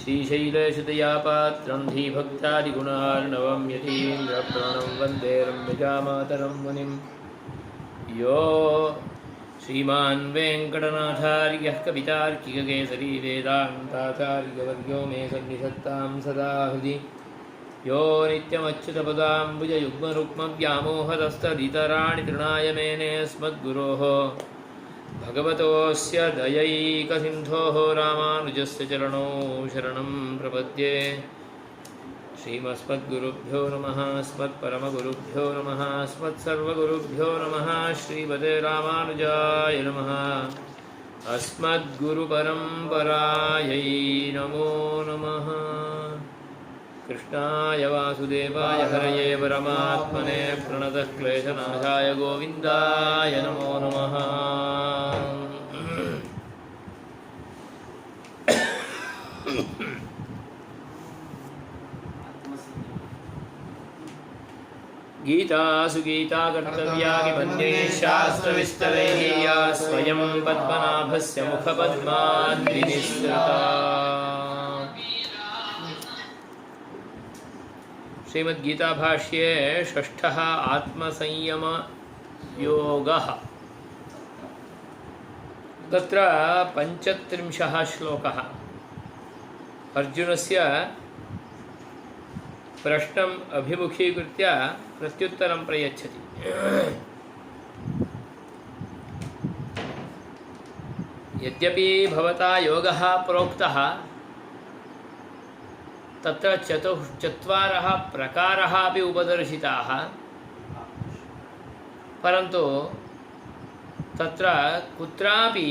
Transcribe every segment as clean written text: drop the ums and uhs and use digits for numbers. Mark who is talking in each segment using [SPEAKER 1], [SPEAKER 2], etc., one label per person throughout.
[SPEAKER 1] श्रीशैलेशतया पात्रं धीभक्तादिगुणार्णवं यतीन्द्रप्रणं वन्दे रम्यजामातरं मुनिं यो श्रीमान् वेङ्कटनाथार्यः कवितार्किककेसरी वेदान्ताचार्यवर्यो मे सन्निधत्तां सदा हृदि यो नित्यमच्युतपदाम्बुजयुग्मरुक्मव्यामोहतस्तदितराणि तृणाय मेने अस्मद्गुरोः भगवतोऽस्य दयैकसिन्धोः रामानुजस्य चरणौ शरणं प्रपद्ये। श्रीमस्मद्गुरुभ्यो नमः, अस्मत्परमगुरुभ्यो नमः, अस्मत्सर्वगुरुभ्यो नमः। श्रीमते रामानुजाय नमः। अस्मद्गुरुपरम्परायै नमो नमः। कृष्णाय वासुदेवाय हरये परमात्मने प्रणतः क्लेशनाशाय गोविन्दाय नमो नमः। गीतासु गीता कर्तव्या किमन्यैः शास्त्रविस्तरैः या स्वयं पद्मनाभस्य मुखपद्माद्विनिसृता। श्रीमद्गीता भाष्ये षष्ठः आत्मसंयम योगः। तत्र 35 श्लोकः अर्जुनस्य प्रश्नम् अभिमुखीकृत्य प्रत्युत्तरं प्रयच्छति। यद्यपि भवता योगः प्रोक्तः तत्र चत्वारः प्रकाराः अपि उपदर्शिताः, परन्तु तत्र कुत्रापि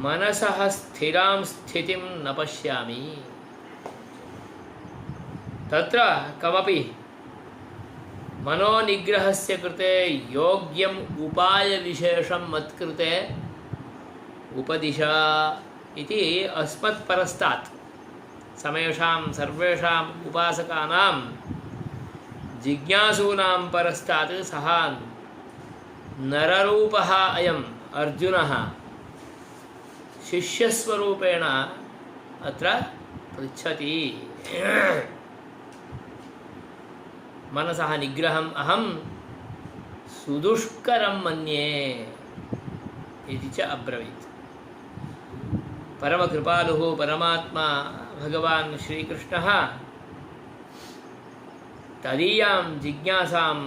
[SPEAKER 1] मनसः स्थिरां स्थितिं न पश्यामि। तत्र कमपि मनोनिग्रहस्य कृते योग्यम् उपायविशेषं मत्कृते उपदिश इति अस्मत्परस्तात् समेषां सर्वेषाम् उपासकानां जिज्ञासूनां परस्तात् सः नररूपः अयम् अर्जुनः शिष्यस्वरूपेण अत्र पृच्छति। मनसः निग्रहम् अहं सुदुष्करं मन्ये इति च अब्रवीत्। परमकृपालुः परमात्मा भगवान् श्रीकृष्णः तदीयां जिज्ञासां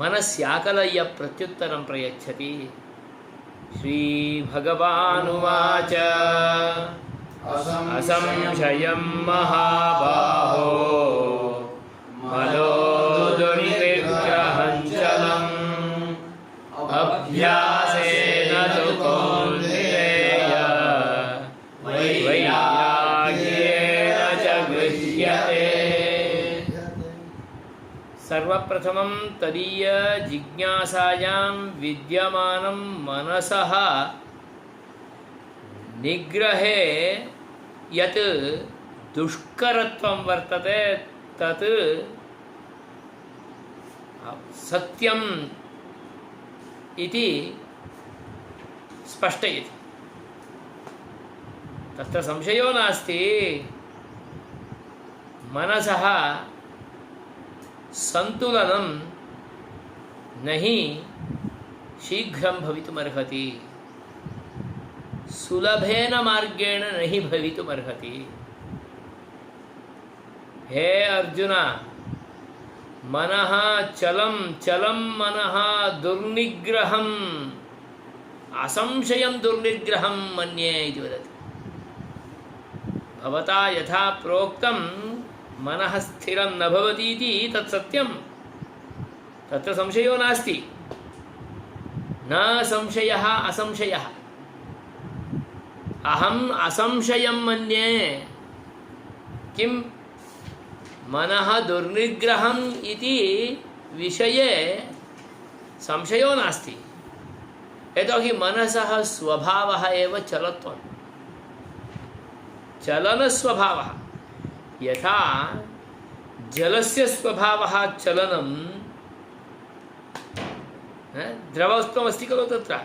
[SPEAKER 1] मनस्याकलय्य प्रत्युत्तरं प्रयच्छति। श्रीभगवानुवाच असंशयं महाबाहो मनो दुर्निग्रहं चलम् अभ्यासेन तु कौन्तेय वैराग्येण च गृह्यते। सर्वप्रथमं तदीय जिज्ञासायां विद्यमानं मनसः निग्रहे यत् दुष्करत्वं वर्तते तत् सत्यम् इति स्पष्टयति। तत्र संशयो नास्ति। मनसः सन्तुलनं न हि शीघ्रं भवितुमर्हति, सुलभेन मार्गेण न हि भवितुमर्हति। हे अर्जुन, मनः चलं चलं मनः दुर्निग्रहम् असंशयं दुर्निग्रहं मन्ये इति वदति। भवता यथा प्रोक्तं मनः स्थिरं न भवति इति तत् सत्यं, तत्र संशयो नास्ति। न संशयः असंशयः। अहम् असंशयं मन्ये। किं मनः दुर्निग्रहम् इति विषये संशयो नास्ति। यतोहि मनसः स्वभावः एव चलत्वं, चलनस्वभावः। यथा जलस्य स्वभावः चलनं, द्रवत्वमस्ति खलु तत्र,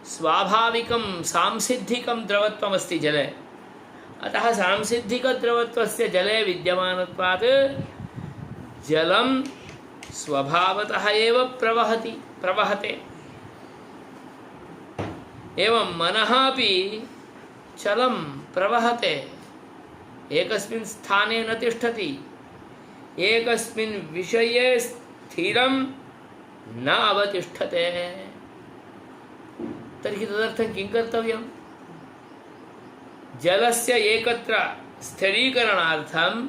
[SPEAKER 1] स्वाभाविकं सांसिद्धिकं द्रवत्वमस्ति जले, अतः सांसिद्धिकद्रवत्वस्य जले विद्यमानत्वात् जलं स्वभावतः एव प्रवहते। एवं मनः अपि चलं प्रवहते, एकस्मिन् स्थाने न तिष्ठति, एकस्मिन् विषये स्थिरं न अवतिष्ठते। तर्हि तदर्थं किं कर्तव्यं? जलस्य एकत्र स्थिरीकरणार्थं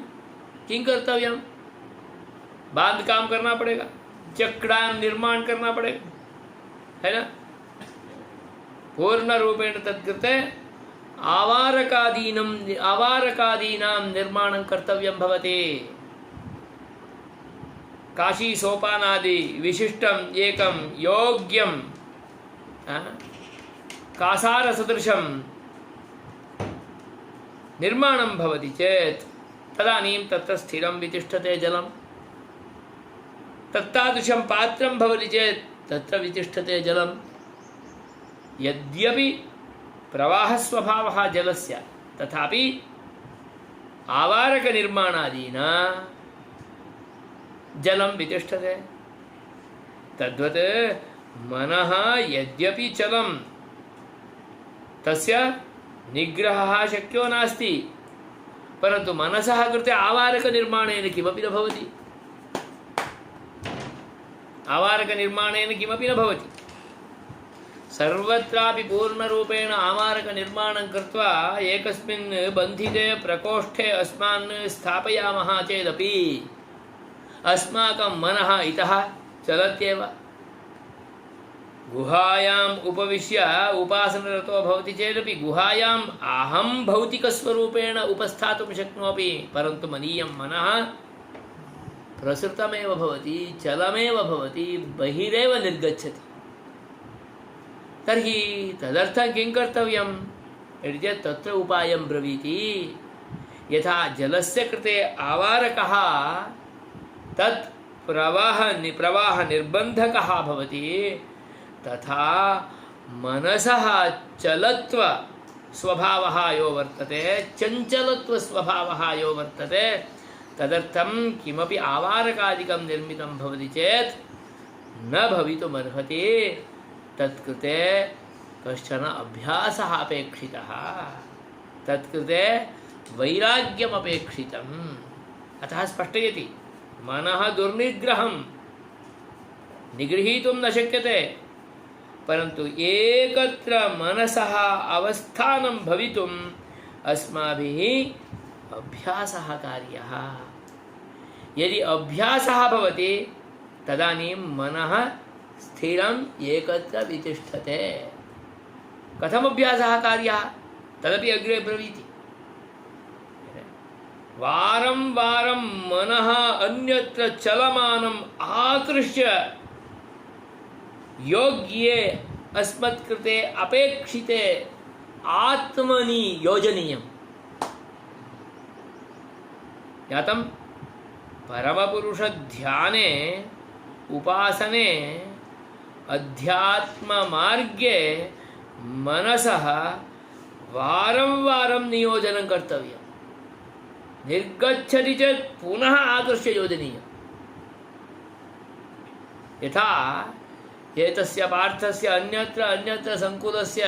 [SPEAKER 1] किं कर्तव्यं? बांध काम करना पड़ेगा, चक्रा निर्माण करना पड़ेगा, है ना? पूर्ण रूपेण तत्कृते आवारकादीनां निर्माणं कर्तव्यं भवति। काशी सोपानादि विशिष्टम् एकं योग्यं कासारसदृशं निर्माणं भवति चेत् तदानीं तत्र स्थिरं वितिष्ठते जलं। तत्तादृशं पात्रं भवति चेत् तत्र वितिष्ठते जलं। यद्यपि प्रवाहस्वभावः जलस्य, तथापि आवारकनिर्माणादीना जलं वितिष्ठते। तद्वत् मनः यद्यपि चलं, तस्य निग्रहः शक्यो नास्ति, परन्तु मनसः कृते आवारकनिर्माणेन किमपि न भवति। आवारकनिर्माणेन किमपि न भवति। सर्वत्रापि पूर्णरूपेण आवारकनिर्माणं कृत्वा एकस्मिन् बन्धिते प्रकोष्ठे अस्मान् स्थापयामः चेदपि अस्माकं मनः इतः चलत्येव। गुहायाम् उपविश्य उपासनरतो भवति चेदपि गुहायाम् अहं भौतिकस्वरूपेण उपस्थातुं शक्नोमि, परन्तु मदीयं मनः प्रसृतमेव भवति, चलमेव भवति, बहिरेव निर्गच्छति। तर्हि तदर्थं किं कर्तव्यं? इति चेत् तत्र उपायं ब्रवीति। यथा जलस्य कृते आवारकः तत् प्रवाहनिर्बन्धकः भवति, तथा मनसः चलत्व स्वभावः यो वर्तते, चञ्चलत्वस्वभावः यो वर्तते, तदर्थं किमपि आवारकादिकं निर्मितं भवति चेत् न भवितुमर्हति। तत्कृते कश्चन अभ्यासः अपेक्षितः, तत्कृते वैराग्यमपेक्षितम्। अतः स्पष्टयति, मनः दुर्निग्रहं निगृहीतुं न शक्यते, परन्तु एकत्र मनसः अवस्थानं भवितुम् अस्माभिः अभ्यासः कार्यः। यदि अभ्यासः भवति तदानीं मनः स्थिरम् एकत्र वितिष्ठते। कथम् अभ्यासः कार्यः तदपि अग्रे ब्रवीति। वारं वारं मनः अन्यत्र चलमानम् आकृष्य योग्ये अस्मत्कृते अपेक्षिते आत्मनि योजनीयम्। ज्ञातं? परमपुरुषध्याने, उपासने, अध्यात्ममार्गे मनसः वारं वारं नियोजनं कर्तव्यं। निर्गच्छति चेत् पुनः आकृष्य योजनीयम्। यथा एतस्य पार्थस्य अन्यत्र संकुलस्य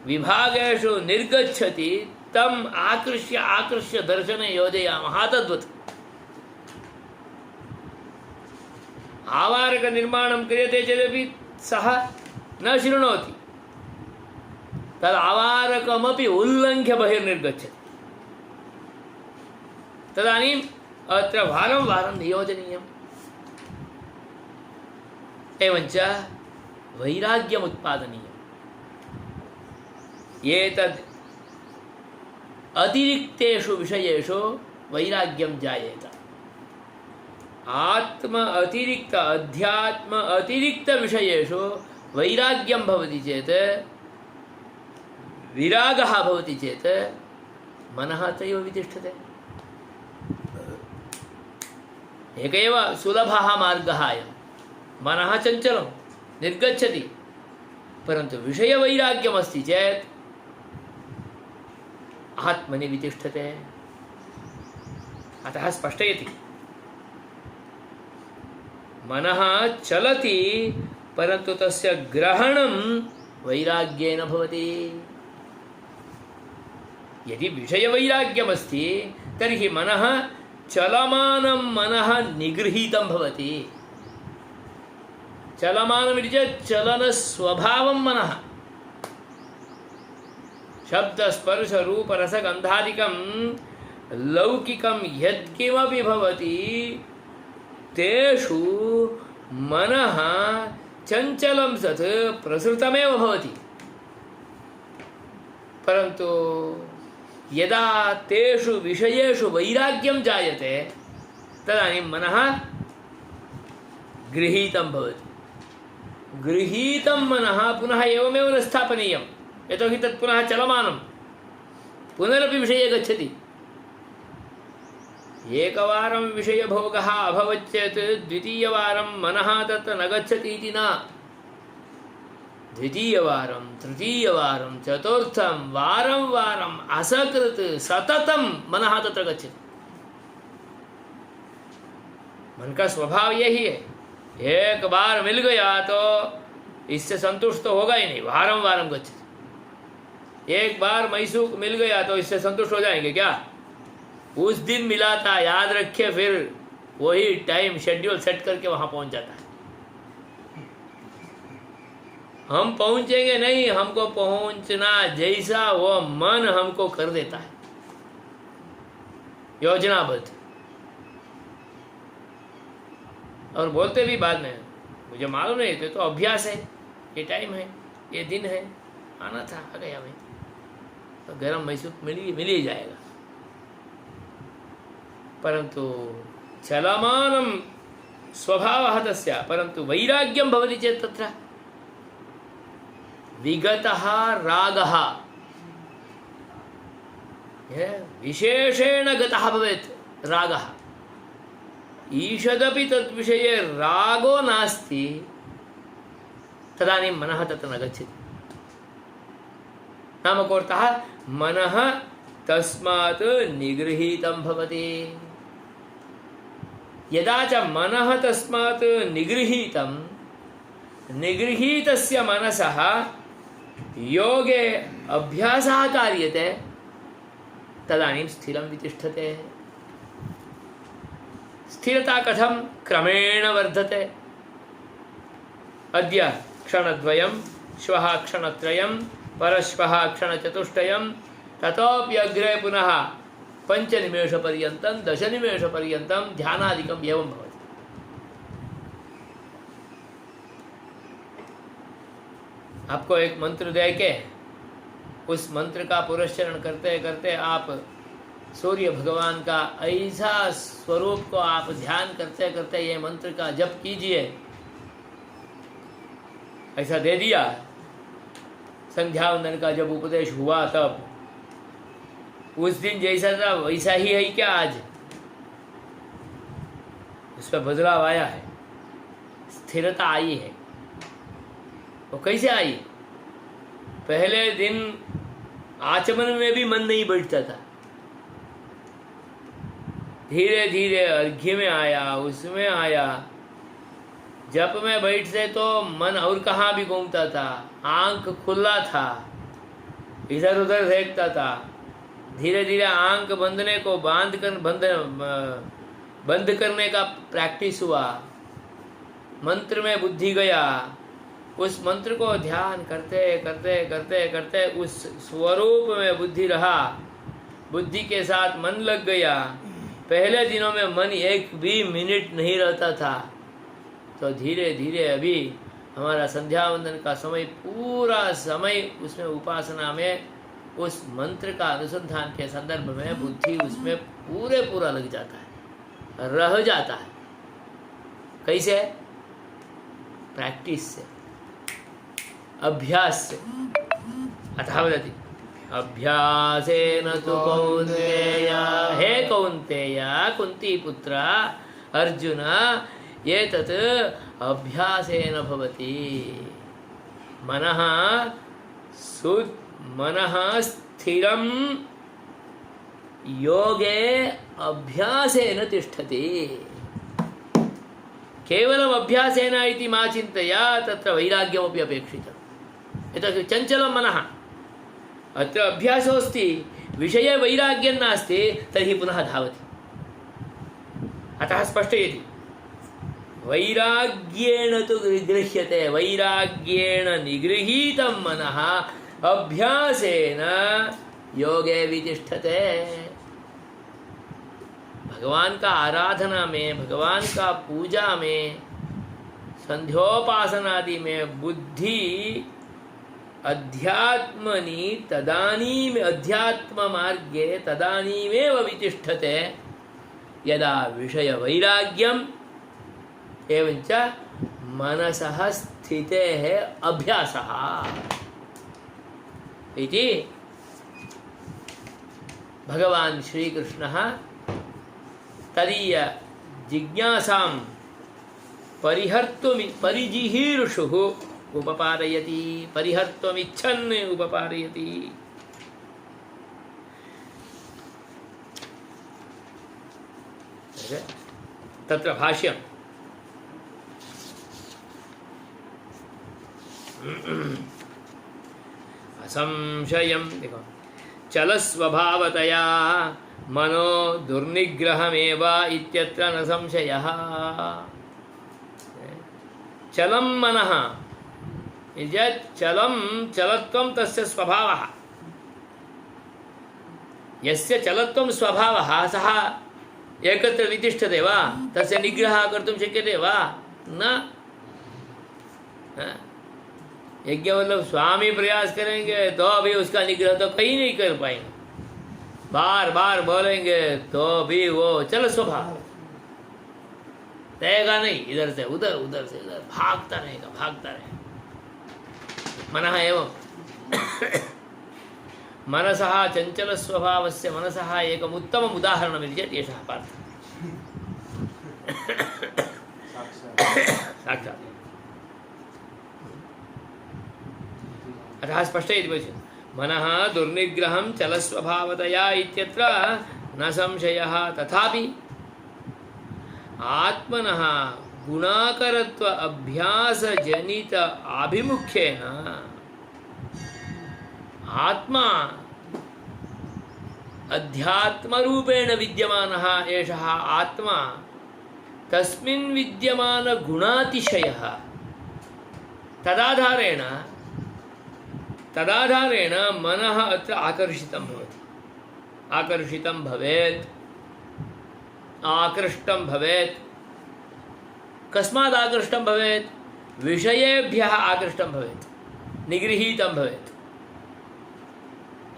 [SPEAKER 1] विभागेषु निर्गच्छति, तम् आकृष्य दर्शने योजयामः। तद्वत् आवारकनिर्माणं क्रियते चेदपि सः न शृणोति, तद् आवारकमपि उल्लङ्घ्य बहिर्निर्गच्छति। तदानीम् अत्र वारं वारं नियोजनीयम्। एवञ्च वैराग्यमुत्पादनीयम्। एतद् अतिरिक्तेषु विषयेषु वैराग्यं जायेत। आत्म अतिरिक्त अध्यात्म अतिरिक्त विषयेषु वैराग्यं भवति चेत्, विरागः भवति चेत् मनः तैव वितिष्ठते। एक एव सुलभः मार्गः अयं। मनः चञ्चलं निर्गच्छति, परन्तु विषयवैराग्यमस्ति चेत् आत्मनि वितिष्ठते। अतः स्पष्टयति मनः चलति परन्तु तस्य ग्रहणं वैराग्येन भवति। यदि विषयवैराग्यमस्ति तर्हि मनः चलमानं मनः निगृहीतं भवति। चलमानमिति चेत् चलनस्वभावं मनः। शब्दस्पर्शरूपरसगन्धादिकं लौकिकं यत्किमपि भवति तेषु मनः चञ्चलं सत् प्रसृतमेव भवति। परन्तु यदा तेषु विषयेषु वैराग्यं जायते तदानीं मनः गृहीतं भवति। गृहीतं मनः पुनः एवमेव न स्थापनीयं, यतोहि तत् पुनः चलमानं, पुनरपि विषये गच्छति। एकवारं विषयभोगः अभवत् चेत् द्वितीयवारं मनः तत्र न गच्छति इति न। द्वितीयवारं, तृतीयवारं, चतुर्थं वारं वारम् असकृत् सततं मनः तत्र गच्छति। मन का स्वभाव यही है, एक बार मिल गया तो इससे संतुष्ट तो होगा ही नहीं, वारं वारं गच्छति। एक बार मैसूर मिल गया तो इससे संतुष्ट हो जाएंगे क्या? उस दिन मिला था याद रखिए, फिर वही टाइम शेड्यूल सेट करके वहां पहुंच जाता है। हम पहुंचेंगे नहीं, हमको पहुंचना जैसा वो मन हमको कर देता है, योजनाबद्ध। और बोलते भी बाद में मुझे मालूम नहीं थे, तो अभ्यास है, ये टाइम है, ये दिन है, आना था, आ गया मैं, तो गरम मैसूर मिल ही जाएगा। परंतु चलमानं स्वभावः तस्य, परंतु वैराग्यं भवति चेत् तत्र विगतः रागः विशेषेण गतः भवेत्। रागः ईषदपि तद्विषये रागो नास्ति, तदानीं मनः तत्र न गच्छति। नाम कोऽर्थः? मनः तस्मात् निगृहीतं भवति। यदा च मनः तस्मात् निगृहीतं, निगृहीतस्य मनसः योगे अभ्यासः कार्यते, तदानीं स्थिरं वितिष्ठते। स्थिरता कथं? क्रमेण वर्धते। अद्य क्षणद्वयं, श्वः क्षणत्रयं, परश्वः क्षणचतुष्टयं, ततोऽपि अग्रे पुनः 5 निमेषपर्यन्तं, 10 निमेषपर्यन्तं ध्यानादिकम् एवं भवति। आपको एक मंत्र दे के उस मंत्र का पुरस्चरण करते करते आप सूर्य भगवान का ऐसा स्वरूप को आप ध्यान करते करते ये मंत्र का जप कीजिए, ऐसा दे दिया। संध्यावंदन का जब उपदेश हुआ तब उस दिन जैसा था वैसा ही है क्या आज? उस पर बदलाव आया है, स्थिरता आई है। वो कैसे आई? पहले दिन आचमन में भी मन नहीं बैठता था, धीरे धीरे अर्घ्य में आया, उसमें आया, जप में बैठते तो मन और कहाँ भी घूमता था, आंख खुला था, इधर उधर देखता था। धीरे धीरे आंख बंधने को बंद करने का प्रैक्टिस हुआ, मंत्र में बुद्धि गया। उस मंत्र को ध्यान करते करते करते करते उस स्वरूप में बुद्धि रहा, बुद्धि के साथ मन लग गया। पहले दिनों में मन एक भी मिनट नहीं रहता था, तो धीरे धीरे अभी हमारा संध्या वंदन का समय, पूरा समय उसमें उपासना में उस मंत्र का अनुसंधान के संदर्भ में बुद्धि उसमें पूरा लग जाता है, रह जाता है। कैसे? प्रैक्टिस से, अभ्यास से। अतः वदति अभ्यासेन तु कौन्तेय, हे कौन्तेय, कुंती पुत्र अर्जुन, एतत् अभ्यासेन भवति। मनः स्थिरं योगे अभ्यासेन तिष्ठति। केवलम् अभ्यासेन इति मा चिन्तय, तत्र वैराग्यमपि अपेक्षितम्। एतत् चञ्चलं मनः, अत्र अभ्यासोऽस्ति, विषये वैराग्यं नास्ति, तर्हि पुनः धावति। अतः स्पष्टयति, वैराग्येण तु निगृह्यते, वैराग्येण निगृहीतं मनः अभ्यासेन योगे वितिष्ठते। भगवान का आराधना में, भगवान का पूजा में, संध्योपासनादि में बुद्धि अध्यात्मनि तदानीम अध्यात्म मार्गे तदानीमेव वितिष्ठते यदा विषय वैराग्यम एवंच मनसः स्थितेः अभ्यासः इति भगवान श्री कृष्णः तदीय जिज्ञासां परिजिहीर्षुः उपपादयति, परिहर्तुमिच्छन् उपपादयति। तत्र भाष्यम् असंशयं देखो, चलस्वभावतया मनो दुर्निग्रहमेव इत्यत्र न संशयः। चलं मनः चलं चलत्वं तस्य स्वभावः। यस्य चलत्वं स्वभावः सः एकत्र वितिष्ठते वा? तस्य निग्रहः कर्तुं शक्यते वा? न। यज्ञवल्लभ स्वामी प्रयास करेंगे तो भी उसका निग्रह तो कहीं नहीं कर पाएंगे, बार बार बोलेंगे तो भी वो चल स्वभाव रहेगा नहीं, इधर से उधर उधर से इधर भागता रहेगा, भागता रहेगा। मनः एवं मनसः चंचल स्वभावस्य मनसः एकम् उत्तमम् उदाहरणमिति चेत् एषः पार्थः साक्षात्। अतः स्पष्टयति पश्यतु, मनः दुर्निग्रहं चलस्वभावतया इत्यत्र न संशयः। तथापि आत्मनः गुणाकरत्व अभ्यासजनित आभिमुख्येन आत्मा अध्यात्मरूपेण विद्यमानः एषः आत्मा तस्मिन् विद्यमान गुणातिशयः तदाधारेण मनः अत्र आकर्षितं भवति, आकर्षितं भवेत्, आकृष्टं भवेत्। कस्मात् आकृष्टं भवेत्? विषयेभ्यः आकृष्टं भवेत्, निगृहीतं भवेत्।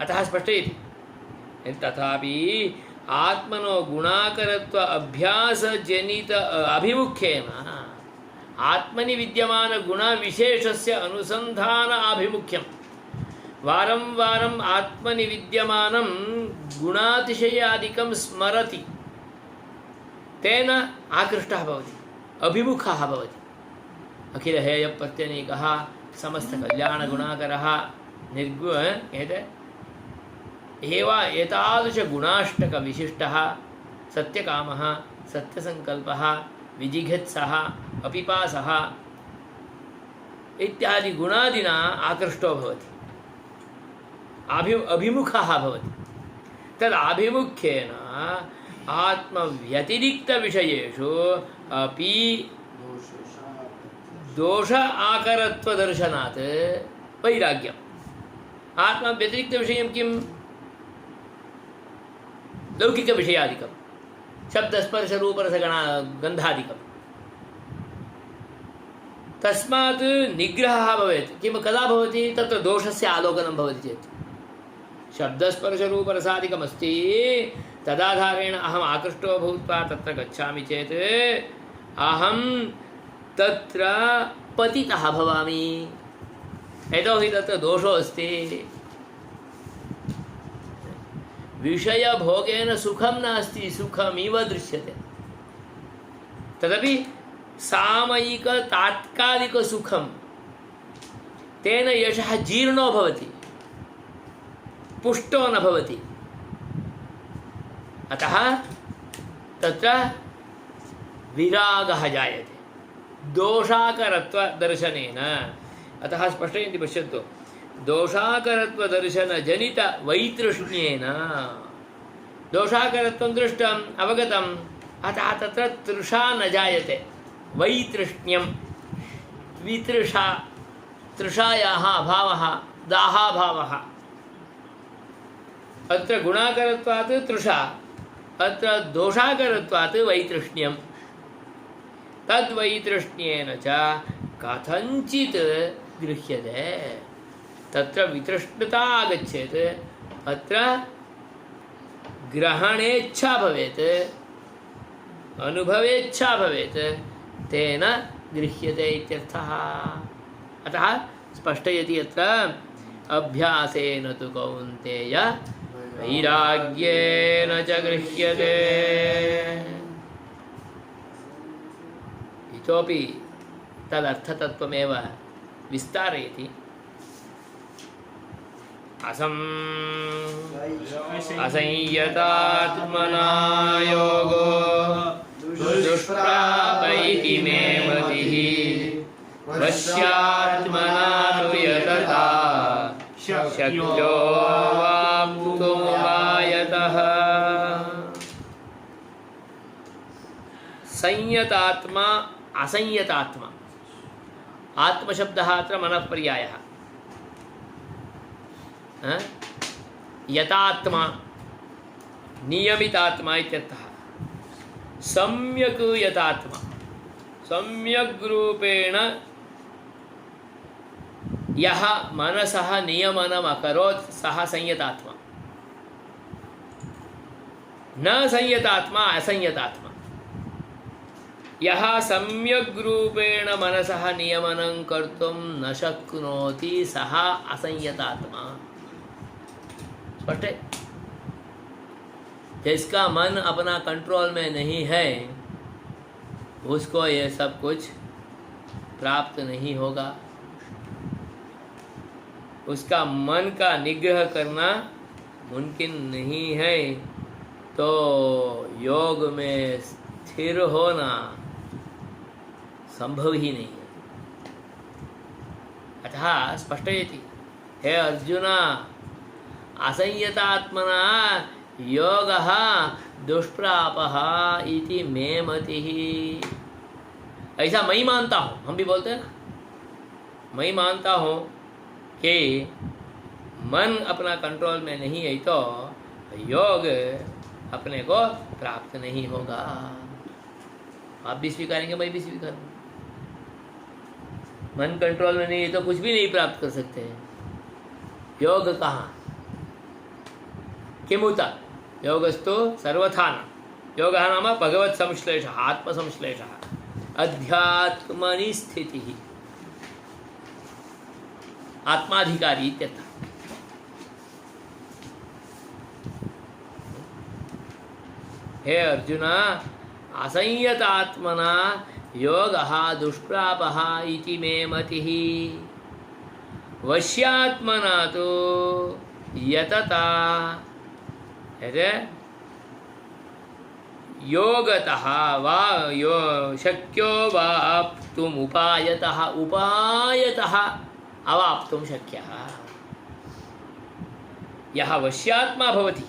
[SPEAKER 1] अतः स्पष्टयति, तथापि आत्मनो गुणाकरत्व अभ्यासजनित अभिमुख्येन आत्मनि विद्यमान गुणविशेषस्य अनुसन्धान आभिमुख्यं वारं वारम् आत्मनि विद्यमानं गुणातिशयादिकं स्मरति, तेन आकृष्टः भवति, अभिमुखः भवति। अखिलहेयप्रत्यनीकः समस्तकल्याणगुणाकरः एतादृशगुणाष्टकविशिष्टः सत्यकामः, सत्यसङ्कल्पः, विजिघत्सः, अपिपासः इत्यादि गुणादिना आकृष्टो भवति, अभिमुखः भवति। तदाभिमुख्येन आत्मव्यतिरिक्तविषयेषु अपि दोष आकरत्वदर्शनात् वैराग्यम्। आत्मव्यतिरिक्तविषयं किं? लौकिकविषयादिकं, शब्दस्पर्शरूपरसगन्धादिकं। तस्मात् निग्रहः भवेत्। किं कदा भवति? तत्र दोषस्य आलोकनं भवति चेत्। शब्दस्पर्शरूपरसादिकमस्ति, तदाधारेण अहम् आकृष्टो भूत्वा तत्र गच्छामि चेत् अहं तत्र पतितः भवामि, यतोहि तत्र दोषो अस्ति। विषयभोगेन सुखं नास्ति, सुखमिव दृश्यते। तदपि सामयिक तात्कालिक सुखं, तेन यशः जीर्णो भवति, पुष्टो न भवति। अतः तत्र विरागः जायते दोषाकरत्वदर्शनेन। अतः स्पष्टयन्ति, पश्यन्तु, दोषाकरत्वदर्शनजनितवैतृष्ण्येन, दोषाकरत्वं दृष्टम् अवगतम्, अतः तत्र तृषा न जायते। वैतृष्ण्यं वितृषा, तृषायाः अभावः, दाहाभावः। अत्र गुणाकरत्वात् तृषा, अत्र दोषाकरत्वात् वैतृष्ण्यं। तद्वैतृष्ण्येन च कथञ्चित् गृह्यते। तत्र वितृष्णता आगच्छेत्, अत्र ग्रहणेच्छा भवेत्, अनुभवेच्छा भवेत्, तेन गृह्यते इत्यर्थः। अतः स्पष्टयति अत्र अभ्यासेन तु कौन्तेय वैराग्येन च गृह्यते। इतोपि तदर्थतत्त्वमेव विस्तारयति। असंयतात्मना योगो दुष्प्रापैति मे मतिः, वश्यात्मना तु यतता शक्यो वाप्तुमुपायतः। संयतात्मा असंयतात्मा, आत्मशब्दः अत्र मनः पर्यायः। यतात्मा नियमितात्मा इत्यर्थः। सम्यक् यतात्मा, सम्यग् रूपेण यः मनसः नियमनम् अकरोत् सः संयतात्मा। न संयतात्मा असंयतात्मा। यः सम्यग् रूपेण मनसः नियमनं कर्तुं न शक्नोति सः असंयतात्मा। स्पष्ट है? जिसका मन अपना कंट्रोल में नहीं है उसको ये सब कुछ प्राप्त नहीं होगा। उसका मन का निग्रह करना मुमकिन नहीं है, तो योग में स्थिर होना संभव ही नहीं है। अतः स्पष्टयति, हे अर्जुन, असंयतात्मना योगः दुष्प्रापः इति मे मतिः। ऐसा मैं मानता हूँ, हम भी बोलते हैं ना, मैं मानता हूँ कि मन अपना कंट्रोल में नहीं है तो योग अपने को प्राप्त नहीं होगा। आप भी स्वीकारेंगे, मैं भी स्वीकारूंगा। मन कंट्रोल में नहीं है तो कुछ भी नहीं प्राप्त कर सकते हैं। योग कहाँ? किमुत योगस्तु सर्वथा न। योगः नाम भगवत् संश्लेषः, आत्मसंश्लेषः, अध्यात्मनि स्थितिः, आत्माधिकारी इत्यर्थः। हे अर्जुन, असंयतात्मना योगः दुष्प्रापः इति मे मतिः, वश्यात्मना तु यतता योगतः वा शक्यो वाप्तुम् उपायतः, उपायतः अवाप्तुं शक्यः। यः वश्यात्मा भवति,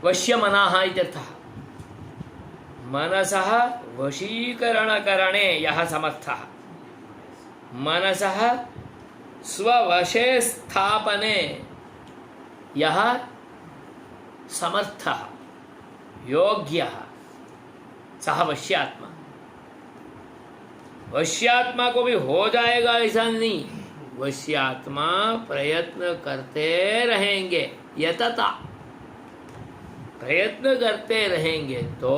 [SPEAKER 1] वश्यमनः इत्यर्थः। मनसः वशीकरणकरणे यः समर्थः, मनसः स्ववशे स्थापने यः समर्थः, योग्यः, सः वश्यात्मा। वश्यात्मा को भी हो जाएगा ऐसा नहीं, वश्यात्मा प्रयत्न करते रहेंगे, यतता प्रयत्न करते रहेंगे तो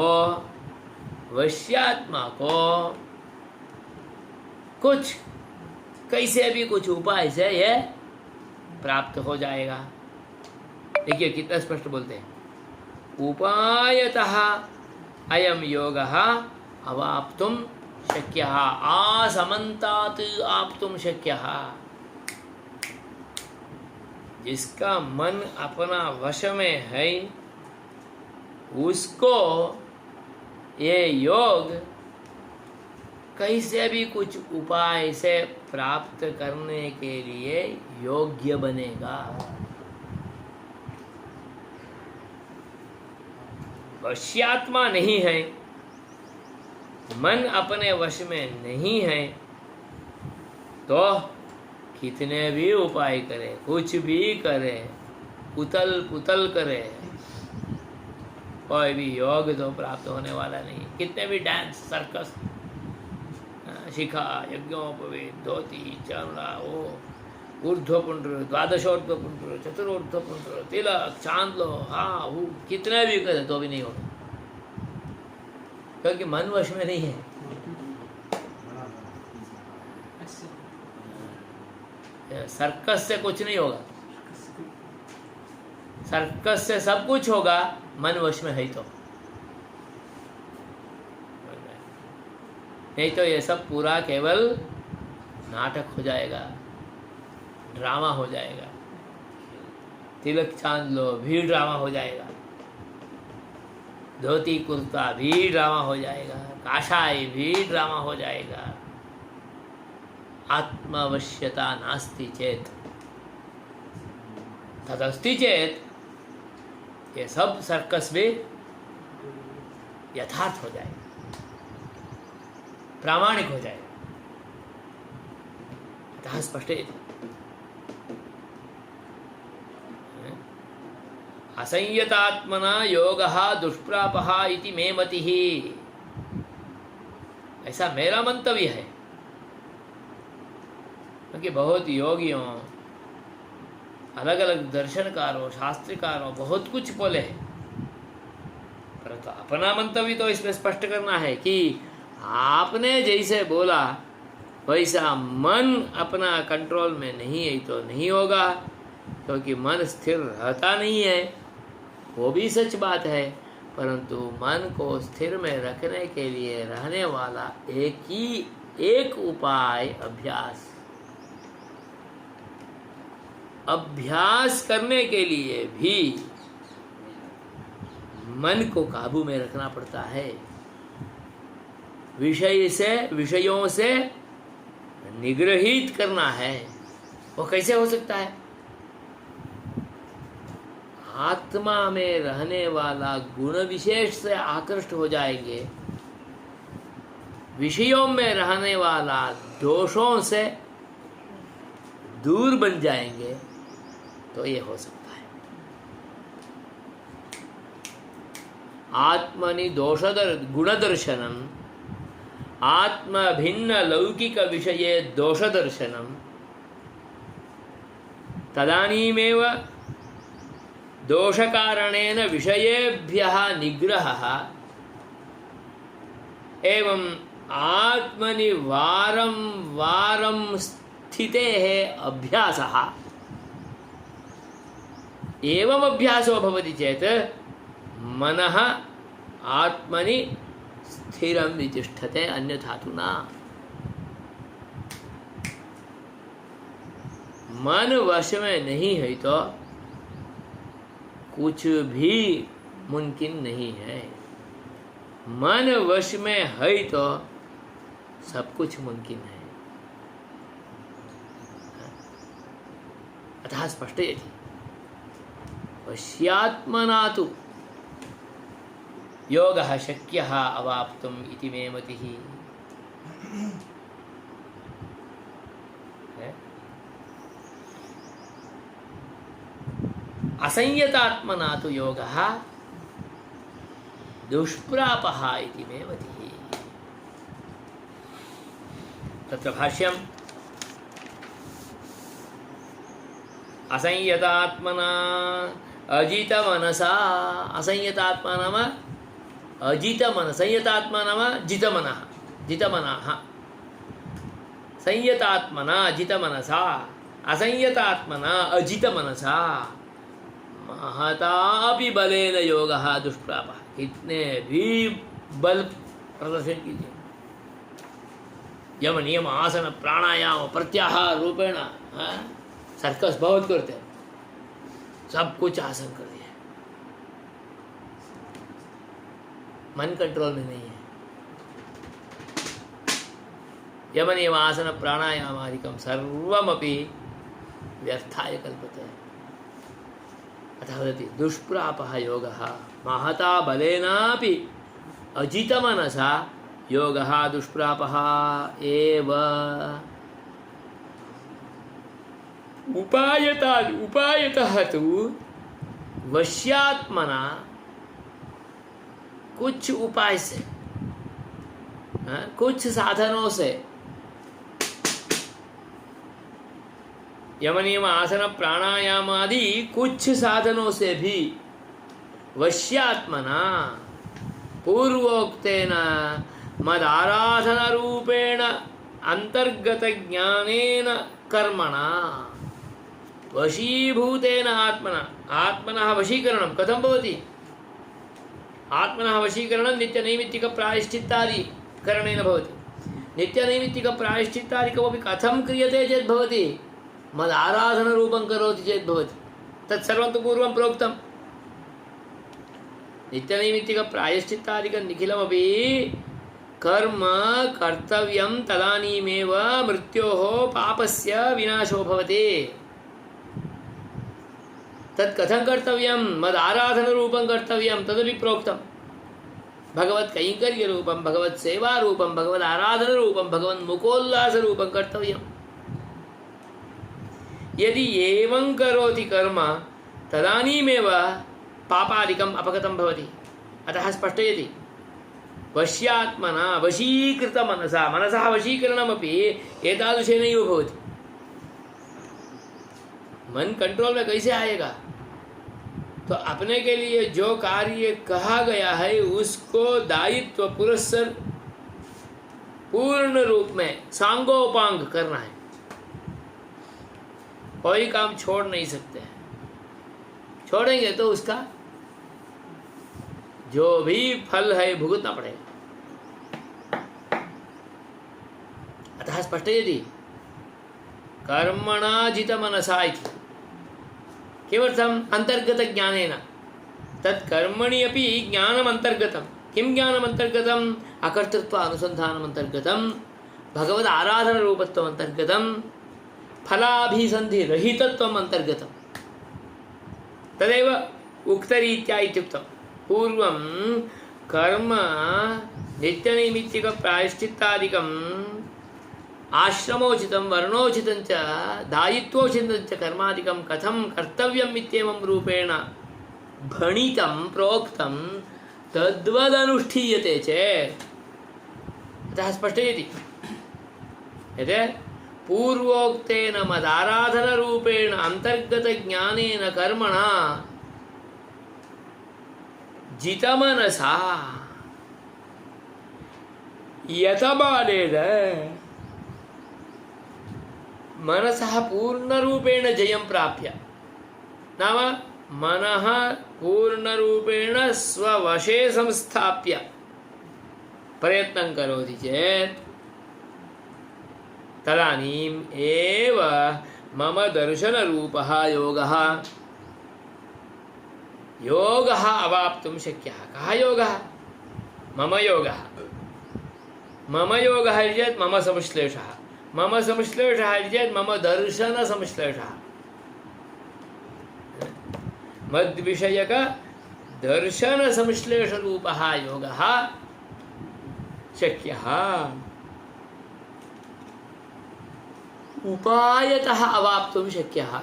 [SPEAKER 1] वश्यात्मा को कुछ कैसे भी कुछ उपाय से ये प्राप्त हो जाएगा। देखिए कितना स्पष्ट बोलते हैं, उपायतः अयम योगः अवाप्तुम् शक्यः आसमन्तात् आप्तुं शक्यः। जिसका मन अपना वश में है उसको ये योग कैसे भी कुछ उपाय से प्राप्त करने के लिए योग्य बनेगा। वश्यात्मा नहीं है, मन अपने वश में नहीं है, तो कितने भी उपाय करे, कुछ भी करे, उतल पुतल करे, कोई भी योग तो प्राप्त होने वाला नहीं। कितने भी डांस, सर्कस, शिखा, यज्ञोपवीत, धोती, चरणा, वो ऊर्ध्वपुंड्र, द्वादशोर्ध्वपुंड्र, चतुर्ध्वपुंड्र, तिलक, चांदलो, हाँ वो कितने भी करे तो भी नहीं होगा, क्योंकि मन वश में नहीं है। सर्कस से कुछ नहीं होगा, सर्कस से सब कुछ होगा, मन वश में है तो। नहीं तो ये सब पूरा केवल नाटक हो जाएगा, ड्रामा हो जाएगा। तिलक चांद लो भी ड्रामा हो जाएगा, धोती कुर्ता भी ड्रामा हो जाएगा, काशाई भी ड्रामा हो जाएगा। आत्मावश्यता नास्ति चेत तदस्ति चेत, ये सब सर्कस भी यथार्थ हो जाएगा, प्रामाणिक हो जाएगा। अतः स्पष्ट असंयतात्मना योगः दुष्प्रापः इति मे मतिः, ऐसा मेरा मंतव्य है। क्योंकि बहुत योगियों, अलग अलग दर्शनकारों, शास्त्रकारों बहुत कुछ बोले हैं, परंतु अपना मंतव्य तो इसमें स्पष्ट करना है कि आपने जैसे बोला वैसा मन अपना कंट्रोल में नहीं है तो नहीं होगा, क्योंकि मन स्थिर रहता नहीं है, वो भी सच बात है। परंतु मन को स्थिर में रखने के लिए रहने वाला एक उपाय अभ्यास। अभ्यास करने के लिए भी मन को काबू में रखना पड़ता है, विषयों से निग्रहित करना है। वो कैसे हो सकता है? आत्मा में रहने वाला गुण विशेष से आकृष्ट हो जाएंगे, विषयों में रहने वाला दोषों से दूर बन जाएंगे, तो ये हो सकता है। आत्मनि गुणदर्शनम आत्म भिन्न लौकिक विषये दोषदर्शनम तदानीमेव दोषकारणेन विषयेभ्यः निग्रहः एवं आत्मनि वारं वारं स्थितेः अभ्यासः एवं अभ्यासो भवति चेत् मनः आत्मनि स्थिरं वितिष्ठते, अन्यथा तु न। मन वश में नहीं है तो कुछ भी मुमकिन नहीं है, मन वश में है तो सब कुछ मुमकिन है। अतः स्पष्ट यदि वश्यात्मना तु योगः शक्यः अवाप्तुम् इति मे मतिः। असंयतात्मना तु योगः दुष्प्रापः इति मे मतिः। तत्र भाष्यम् असंयतात्मना अजितमनसा, असंयतात्मा नाम अजितमन, संयतात्मा नाम जितमनः, जितमनः, संयतात्मना जितमनसा, असंयतात्मना अजितमनसा महतापि बलेन योगः दुष्प्रापः। कितने भी बल प्रदर्शन कीजिए, यम नियम आसन प्राणायाम प्रत्याहार रूपेण सर्कस बहुत करते हैं, सब कुछ आसन कर दिया, मन कंट्रोल में नहीं है। यम नियम आसन प्राणायाम आदिकम सर्वमपि व्यर्थाय कल्पते। अतः वदति दुष्प्रापः योगः महता बलेनापि अजितमनसा योगः दुष्प्रापः एव। उपायतः तु वश्यात्मना, कुछ उपाय से, कुछ साधनों से, यम नियम आसन प्राणायाम आदि कुछ साधनों से भी वश्यात्मना पूर्वोक्तेन मद आराधन रूपेण अंतर्गत ज्ञानेन कर्मणा वशीभूतेन आत्मना, आत्मनः वशीकरणं कथं भवति? आत्मनः वशीकरणं नित्यनैमित्तिक प्रायश्चित्तादि करणेन भवति। नित्यनैमित्तिक प्रायश्चित्तादिकमपि कथं क्रियते चेत् भवति? मद आराधन रूपं करोति चेत् भवति। तत्सर्वं तु पूर्वं प्रोक्तं। नित्यनैमित्तिक प्रायश्चित्तादिक निखिलमपि कर्म कर्तव्यं तदानीमेव मृत्योः पापस्य विनाशो भवति। तत् कथं कर्तव्यं? मद आराधन रूपं कर्तव्यं, तदपि प्रोक्तं। भगवत् कैंकर्य रूपं, भगवत् सेवा रूपं, भगवत् आराधन रूपं, भगवन् मुकोल्लास रूपं कर्तव्यं। यदि एवं करोति कर्म तदानीमेव पापादिकम् अपगतं भवति। अतः स्पष्टयति वश्यात्मना, वशीकृत मनसा, मनसः वशीकरणमपि एतादृशेनैव भवति। मन कंट्रोल में कैसे आएगा? तो अपने के लिए जो कार्य कहा गया है उसको दायित्व पुरस्सर पूर्ण रूप में सांगोपांग करना है। कोई काम छोड़ नहीं सकते हैं। छोड़ेंगे तो उसका जो भी फल है भुगतना पड़ेगा। अतः स्पष्टयति कर्मणा जित मनसा इति। किमर्थम्? अंतर्गत ज्ञानेन। तत्कर्मणि अपि ज्ञानम् अंतर्गतं। किं ज्ञानम् अंतर्गतं? अकर्तृत्व अनुसंधानम् अंतर्गतं, भगवद आराधन रूपत्वम् अंतर्गतं, फलाभिसंधि रहितत्वम् अंतर्गतं। तदेव उक्तरीत्या इत्युक्तं। पूर्वं कर्म नित्यनैमित्तिक प्रायश्चित्तादिकम् आश्रमोचितं वर्णोचितं च दायित्वोचितं च कर्मादिकं कथं कर्तव्यम् इत्येवं रूपेण भणितं प्रोक्तं तद्वदनुष्ठीयते चेत् अतः स्पष्टयति यत् पूर्वोक्तेन मदाराधन रूपेण अंतर्गत ज्ञानेन कर्मणा जितमनसा यतबालेन मनसः पूर्णरूपेण जयं प्राप्य, नाम मनः पूर्णरूपेण स्ववशे संस्थाप्य प्रयत्नं करोति चेत् तदानीम् एव मम दर्शनरूपः योगः योगः अवाप्तुं शक्यः। कः योगः? मम योगः। मम योगः इति चेत् मम संश्लेषः, मम संश्लेषः इति चेत् मम दर्शन संश्लेषः, मद्विषयक दर्शन संश्लेष रूपः योगः शक्यः। उपायतः अवाप्तुं शक्यः,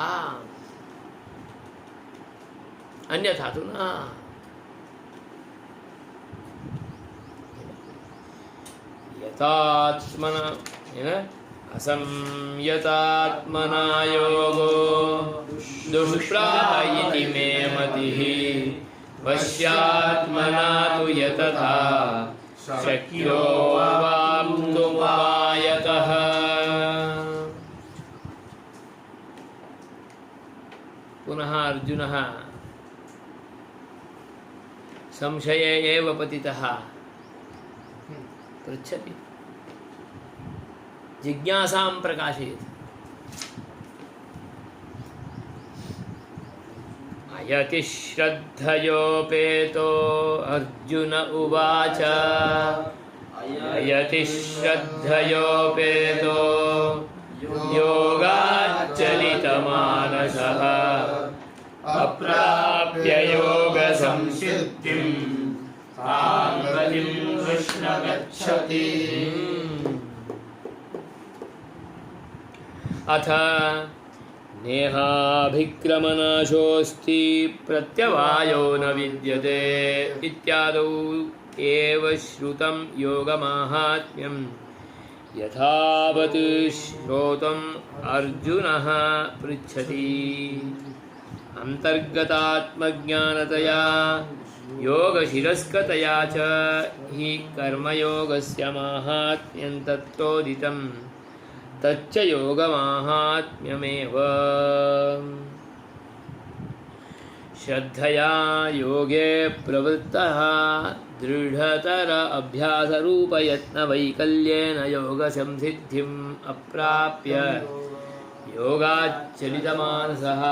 [SPEAKER 1] अन्यथा तु न। यतात्मना असंयतात्मना योगो दुष्प्राप इति मे मतिः, वश्यात्मना तु यतथा शक्यो वाप्तुमुपायतः। पुनः अर्जुनः संशये एव पतितः पृच्छति जिज्ञासां प्रकाशयति। अयति श्रद्धयोपेतो अर्जुन उवाच अयति श्रद्धयोपेतो योगाच्चलितमानसः अप्राप्य योगसंसिद्धिं तां गतिं कृष्ण गच्छति। अथ नेहाभिक्रमनाशोऽस्ति प्रत्यवायो न विद्यते इत्यादौ एव श्रुतं योगमाहात्म्यं यथावत् श्रोतुम् अर्जुनः पृच्छति। अन्तर्गतात्मज्ञानतया योगशिरस्कतया च हि कर्मयोगस्य माहात्म्यं तत्रोदितं तच्च योगमाहात्म्यमेव। श्रद्धया योगे प्रवृत्तः दृढ़तर अभ्यासरूपयत्नवैकल्येन योगसंसिद्धिम् अप्राप्य योगाच्चलितमानसः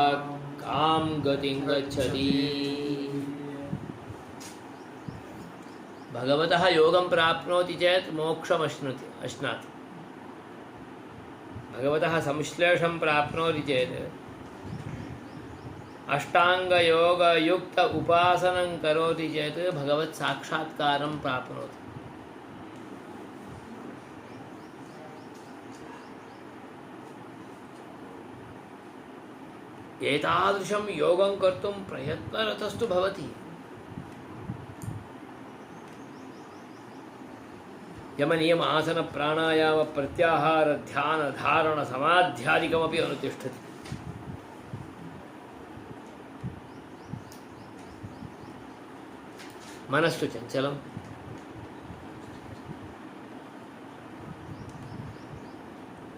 [SPEAKER 1] कां गतिं गच्छति। भगवतः योगं प्राप्नोति चेत् मोक्षमश्नुति अश्नाति। भगवतः संश्लेषं प्राप्नोति चेत् अष्टांगयोगयुक्त उपासनं करोति चेत् भगवत् साक्षात्कारं प्राप्नोति। एतादृशं योगं कर्तुं प्रयत्नरतस्तु भवति। यम नियम आसन प्राणायाम प्रत्याहार ध्यान धारण समाध्यादिकमपि अनुतिष्ठति। मनस्तु चंचलम।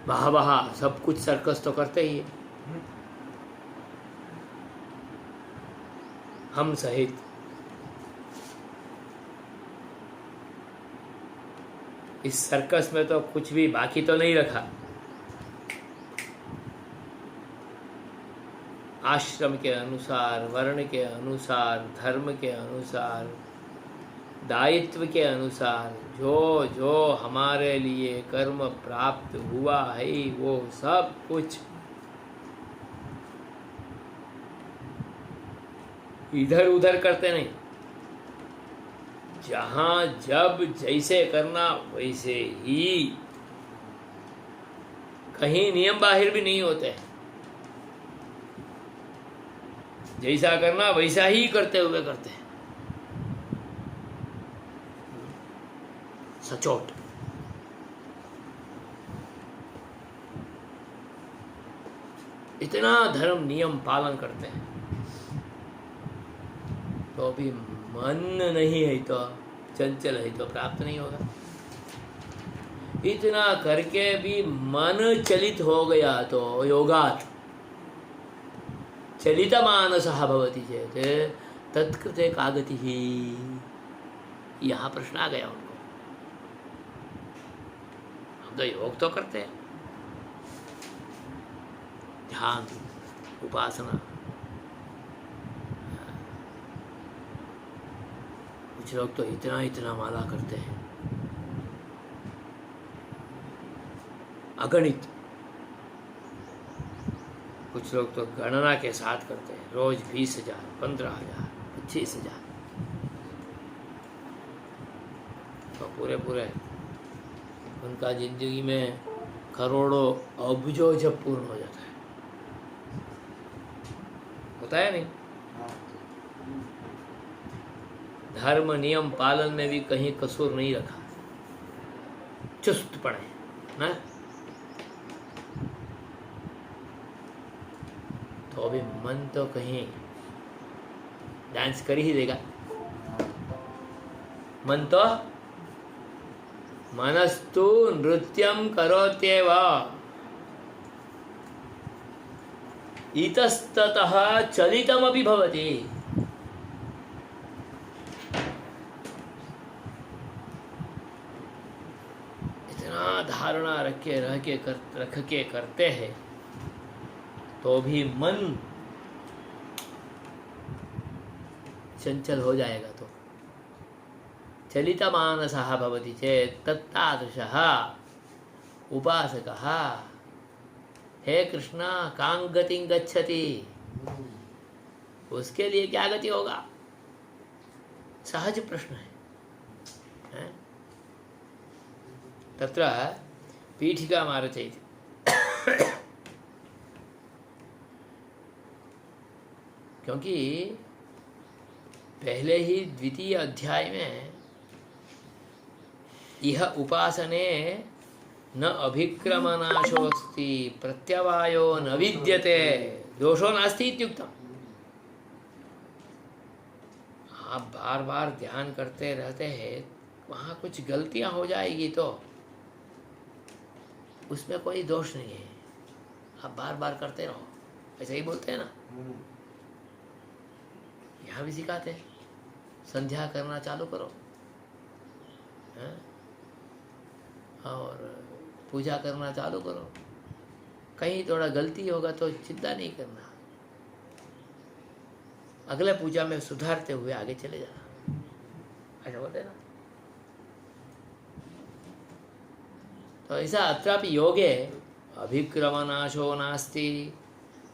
[SPEAKER 1] बहवः सब कुछ सर्कस तो करते ही है, हम सहित। इस सर्कस में तो कुछ भी बाकी तो नहीं रखा। आश्रम के अनुसार, वर्ण के अनुसार, धर्म के अनुसार, दायित्व के अनुसार जो जो हमारे लिए कर्म प्राप्त हुआ है वो सब कुछ इधर उधर करते नहीं। जहाँ जब जैसे करना वैसे ही, कहीं नियम बाहर भी नहीं होते हैं। जैसा करना वैसा ही करते हुए करते हैं, सचोट। इतना धर्म नियम पालन करते हैं तो भी मन नहीं है तो, चंचल है तो प्राप्त नहीं होगा। इतना करके भी मन चलित हो गया तो योगात् चलितमानसः भवति चेत् तत्कृते का गतिः। यहाँ प्रश्न आ गया उनको। हम तो योग तो करते हैं, ध्यान उपासना। कुछ लोग तो इतना इतना माला करते हैं, अगणित। कुछ लोग तो गणना के साथ करते हैं, रोज 20,000, 15,000, 25,000। तो पूरे पूरे उनका जिंदगी में करोड़ों अब्जों जब पूर्ण हो जाता है, होता है नहीं। धर्म नियम पालन में भी कहीं कसूर नहीं रखा, चुस्त पड़े ना। तो अभी मन तो कहीं डांस कर ही देगा। मन तो मनस्तु नृत्यं करोत्येव इतस्ततः चलितमपि भवति। धारणा रख के करते हैं तो भी मन चंचल हो जाएगा। तो चलितमानसः भवति चेत् तत्तादृशः उपासकः हे कृष्णा कां गतिं गच्छति, उसके लिए क्या गति होगा? सहज प्रश्न है। तत्र पीठिका मारचयति। क्योंकि पहले ही द्वितीय अध्याय में इह उपासने न अभिक्रमनाशोऽस्ति प्रत्यवायो न विद्यते दोषो नास्ति इत्युक्तम्। आप बार बार ध्यान करते रहते हैं, वहाँ कुछ गलतियाँ हो जाएगी तो उसमें कोई दोष नहीं है, आप बार बार करते रहो, ऐसे ही बोलते हैं ना। यहाँ भी सिखाते हैं, संध्या करना चालू करो, है? और पूजा करना चालू करो, कहीं थोड़ा गलती होगा तो चिंता नहीं करना, अगले पूजा में सुधारते हुए आगे चले जाना, ऐसा बोलते ना। तो ऐसा अत्रापि योगे अभिक्रमनाशो नास्ति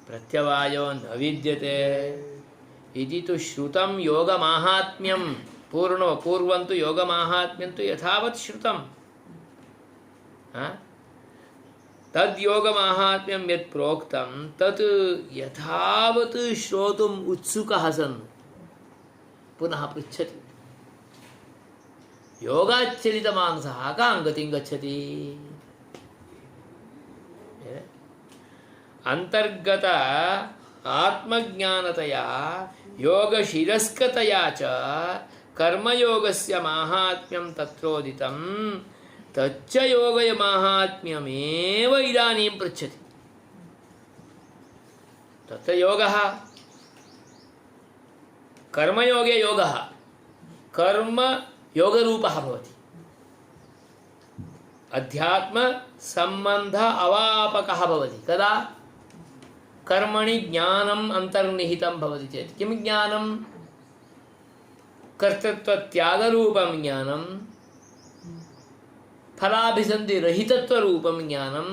[SPEAKER 1] प्रत्यवायो न विद्यते इति तु श्रुतं योगमाहात्म्यं पूर्वं तु योगमाहात्म्यं तु यथावत् श्रुतं। तद् योगमाहात्म्यं यत् प्रोक्तं तत् यथावत् श्रोतुम् उत्सुकः सन् पुनः पृच्छति योगाच्चलितमानसः कां गतिं गच्छति। अंतर्गत आत्मज्ञानतया योगशिरस्कतया च कर्मयोगस्य माहात्म्यं तत्रोदितं तच्च योगमाहात्म्यमेव इदानीं पृच्छति। तत्र योगः कर्मयोगे योगः कर्म योगरूपः भवति, अध्यात्म संबंध अवापकः भवति। कदा? कर्मणि ज्ञानम् अंतर्निहितं भवति चेत्। किं ज्ञानं? कर्तृत्वत्यागरूपं ज्ञानं, फलाभिसन्धिरहितत्वरूपं ज्ञानं,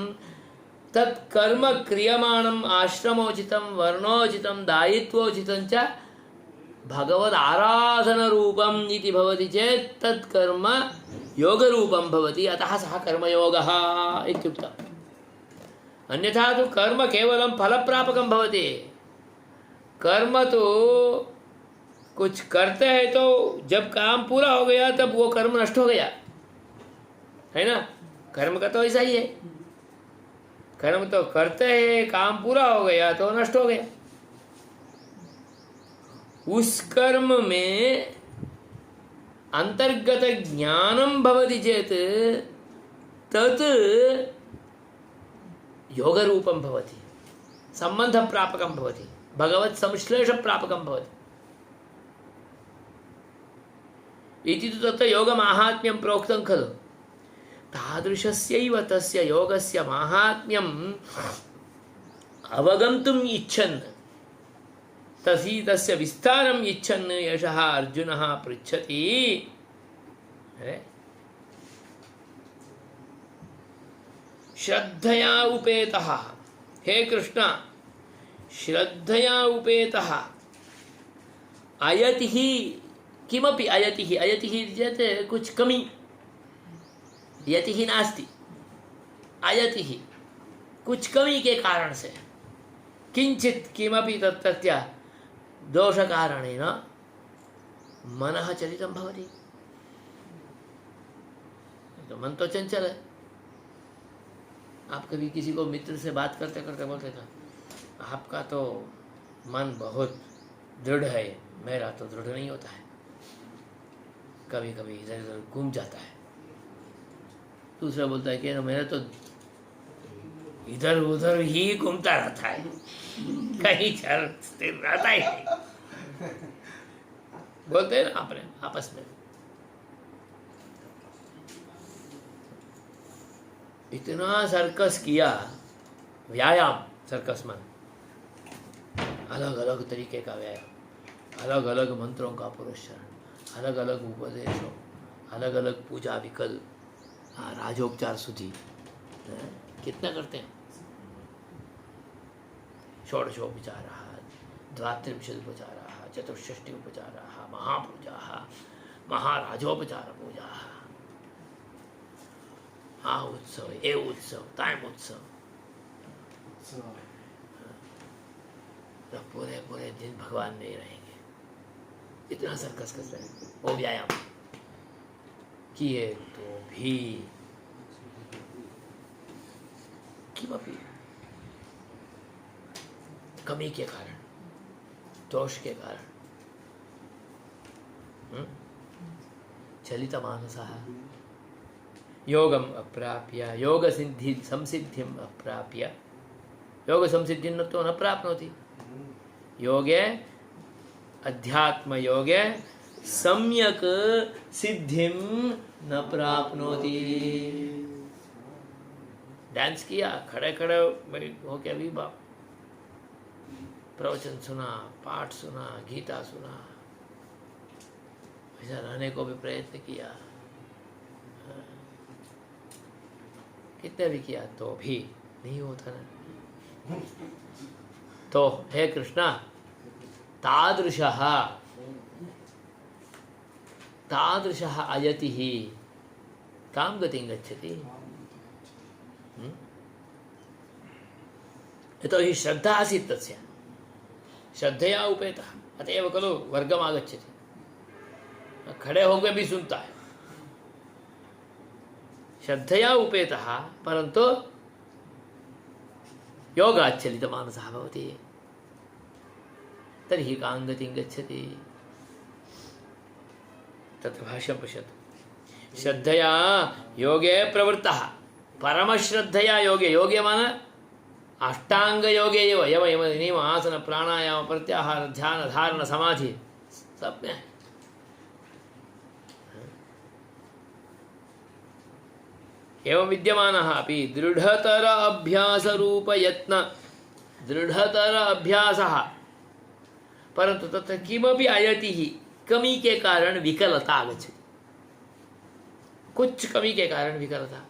[SPEAKER 1] तत् कर्म क्रियमाणम् आश्रमोचितं वर्णोचितं दायित्वोचितं च भगवद आराधन रूपम् इति भवति चेत् तत् कर्म योगरूपं भवति, अतः सः कर्मयोगः इत्युक्तम्। अन्यथा तो कर्म केवलं फलप्रापकं भवति। कर्म तो कुछ करते हैं तो जब काम पूरा हो गया तब वो कर्म नष्ट हो गया, है ना। कर्म का तो ऐसा ही है, कर्म तो करते हैं, काम पूरा हो गया तो नष्ट हो गया। उस कर्म में अंतर्गत ज्ञानम भवति चेत् तत् योग रूपं भवति, संबंध प्रापकं भवति, भगवत् संश्लेष प्रापकं भवति। इति तु तत्र योग माहात्म्यं प्रोक्तं खलु। तादृशस्यैव तस्य योगस्य माहात्म्यम् अवगन्तुम् इच्छन् तस्य विस्तारम् इच्छन् एषः अर्जुनः पृच्छति। श्रद्धया उपेतः, हे कृष्ण श्रद्धया उपेतः अयतिः किमपि अयतिः चेत् कुछ कमी, यतिः नास्ति, अयतिः कुछ कमी के कारण से किंचित किमपि तत्रत्य दोष कारणेन मनः चलितं भवति। तो मन तो चंचल है। आप कभी किसी को मित्र से बात करते करते बोलते था आपका तो मन बहुत दृढ़ है, मेरा तो दृढ़ नहीं होता है, कभी कभी इधर उधर घूम जाता है। दूसरा बोलता है कि मेरा तो इधर उधर ही घूमता रहता है, कहीं स्थिर रहता ही नहीं। बोलते हैं ना अपने आपस में। इतना सर्कस किया, व्यायाम सर्कस में अलग अलग तरीके का व्यायाम, अलग अलग मंत्रों का पुरस्कार, अलग अलग उपदेशों, अलग अलग पूजा विकल्प, राजोपचार सुधी कितना करते हैं। षोडशोपचारः, द्वात्रिंशदुपचारः, चतुष्षष्टि उपचारः, महापूजा, महाराजोपचारपूजा, आ उत्सव, ये उत्सव, टाइम उत्सव, तो पूरे पूरे दिन भगवान नहीं रहेंगे, इतना सर्कस कर रहे हैं। वो व्यायाम किए तो भी किमपि कमी के कारण, दोष के कारण चलित मानसः योगम अप्राप्य, योग सिद्धि संसिद्धिम अप्राप्य, योग संसिद्धि तो न प्राप्नोति, योगे अध्यात्म योगे सम्यक सिद्धिम न प्राप्नोति। डांस किया, खड़े खड़े हो के अभी बाप प्रवचन सुना, पाठ सुना, गीता सुना, ऐसा रहने को भी प्रयत्न किया, कितने भी किया तो भी नहीं होता ना। तो हे कृष्णा, तादृशः तादृशः अयतिः कां गतिं गच्छति। यतोहि श्रद्धा आसीत् तस्य, श्रद्धया उपेतः, अतएव खलु वर्गम् आगच्छति, खड़े होकर भी सुनता है, श्रद्धया उपेतः, परन्तु योगाच्चलितमानसः भवति, तर्हि कां गतिं गच्छति। तत्र भाष्यं पश्यतु। श्रद्धया योगे प्रवृत्तः, परमश्रद्धया योगे, योगे माने अष्टांग योगे एव, यम यम नियम आसन प्राणायाम प्रत्याहार ध्यान धारण समाधि सब में। एवं विद्यमानः अपि दृढ़तर अभ्यास रूप यत्न, दृढ़तर अभ्यासः, परंतु तत्र किमपि आयतिः, कमी के कारण विकलता आगच्छति, कुछ कमी के कारण विकलता।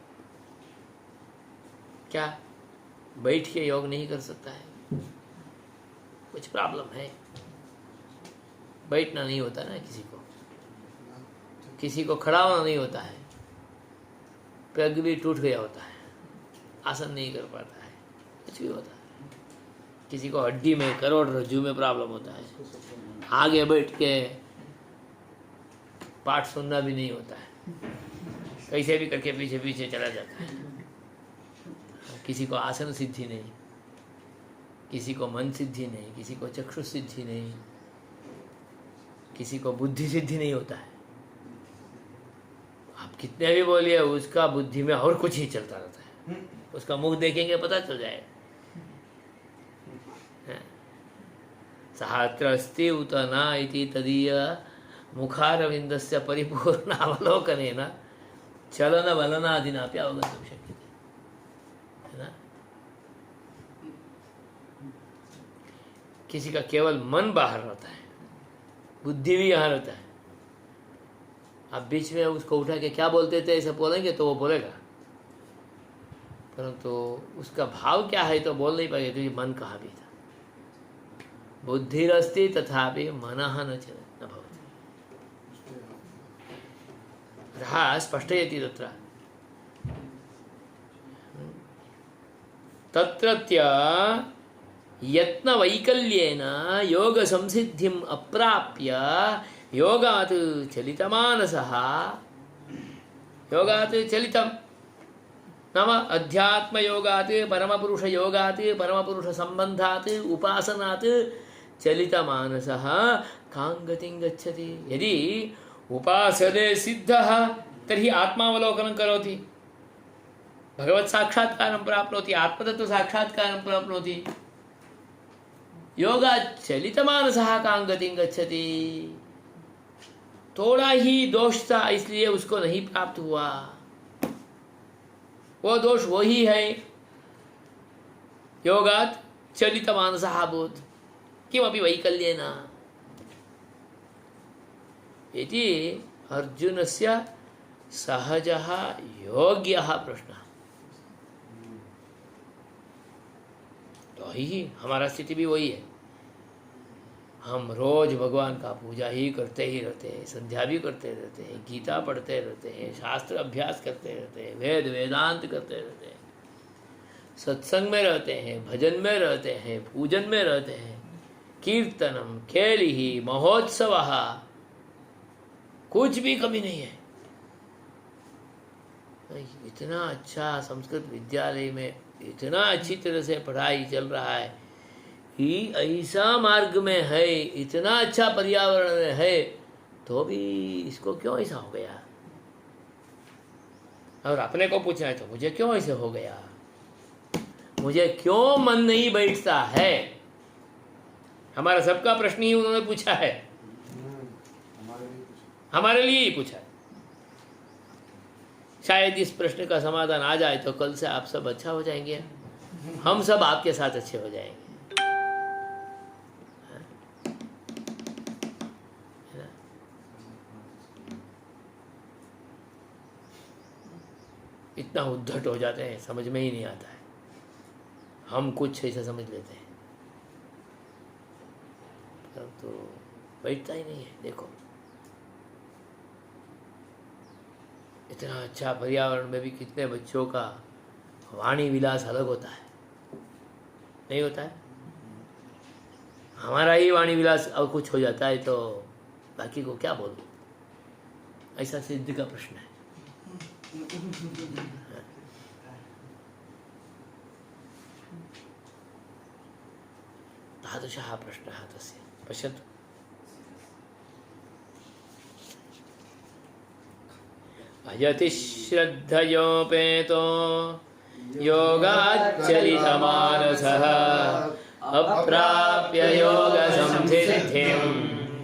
[SPEAKER 1] क्या बैठ के योग नहीं कर सकता है, कुछ प्रॉब्लम है, बैठना नहीं होता ना किसी को खड़ा होना नहीं होता है, पैर भी टूट गया होता है, आसन नहीं कर पाता है, कुछ भी होता है। किसी को हड्डी में, करोड़ रज्जू में प्रॉब्लम होता है, आगे बैठ के पाठ सुनना भी नहीं होता है, कैसे भी करके पीछे पीछे चला जाता है। किसी को आसन सिद्धि नहीं, किसी को मन सिद्धि नहीं, किसी को चक्षु सिद्धि नहीं, किसी को बुद्धि सिद्धि नहीं होता है। आप कितने भी बोलिए, उसका बुद्धि में और कुछ ही चलता रहता है, उसका मुख देखेंगे पता चल जाएगा। सहात्र अस्ति उत न इति तदीय मुखारविंदस्य परिपूर्ण अवलोकनेन चलन वलनादिनापि अवगन्तुं शक्यते, है ना। किसी का केवल मन बाहर रहता है, बुद्धि भी यहाँ रहता है। आप बीच में उसको उठा के क्या बोलते थे ऐसा बोलेंगे तो वो बोलेगा, परंतु उसका भाव क्या है तो बोल नहीं पाएगा, क्योंकि मन कहाँ भी था। बुद्धिरस्ति तथापि मनः न भवति। रहा स्पष्टयति तत्र तत्रत्य यत्न वैकल्येन योग संसिद्धिम अप्राप्य योगात् चलितमानसः, योगात् चलितम् नाम अध्यात्म योगात् परमपुरुष योगात् परमपुरुष संबंधात् उपासनात् चलितमानसः कां गतिं गच्छति। यदि उपासने सिद्धः तर्हि आत्मावलोकनं करोति, भगवत् साक्षात्कारं प्राप्नोति, आत्मतत्व साक्षात्कारं प्राप्नोति। योगात् चलितमानसः कां गतिं गच्छति। थोड़ा ही दोष था इसलिए उसको नहीं प्राप्त हुआ। वो दोष वही है। योगात् चलित मानसः बोध किमपि वैकल्येन इति अर्जुनस्य सहजः योग्यः प्रश्नः। तो ही हमारा स्थिति भी वही है। हम रोज भगवान का पूजा ही करते ही रहते हैं, संध्या भी करते रहते हैं, गीता पढ़ते रहते हैं, शास्त्र अभ्यास करते रहते हैं, वेद वेदांत करते रहते हैं, सत्संग में रहते हैं, भजन में रहते हैं, पूजन में रहते हैं, कीर्तनम खेली महोत्सव, कुछ भी कमी नहीं है। इतना अच्छा संस्कृत विद्यालय में इतना अच्छी तरह से पढ़ाई चल रहा है, ही ऐसा मार्ग में है, इतना अच्छा पर्यावरण में है, तो भी इसको क्यों ऐसा हो गया? और अपने को पूछना है तो मुझे क्यों ऐसे हो गया, मुझे क्यों मन नहीं बैठता है? हमारा सबका प्रश्न ही उन्होंने पूछा है, हमारे लिए ही पूछा है। शायद इस प्रश्न का समाधान आ जाए तो कल से आप सब अच्छा हो जाएंगे, हम सब आपके साथ अच्छे हो जाएंगे। इतना उद्धट हो जाते हैं, समझ में ही नहीं आता है। हम कुछ ऐसा समझ लेते हैं, तो बैठता ही नहीं है। देखो इतना अच्छा पर्यावरण में भी कितने बच्चों का वाणी विलास अलग होता है, नहीं होता है? हमारा ही वाणी विलास अब कुछ हो जाता है तो बाकी को क्या बोलूं? ऐसा सिद्ध का प्रश्न है। तादृशः प्रश्नः तस्य। पश्यतु, अयति श्रद्धयोपेतो योगाच्चलितमानसः अप्राप्य योगसंसिद्धिं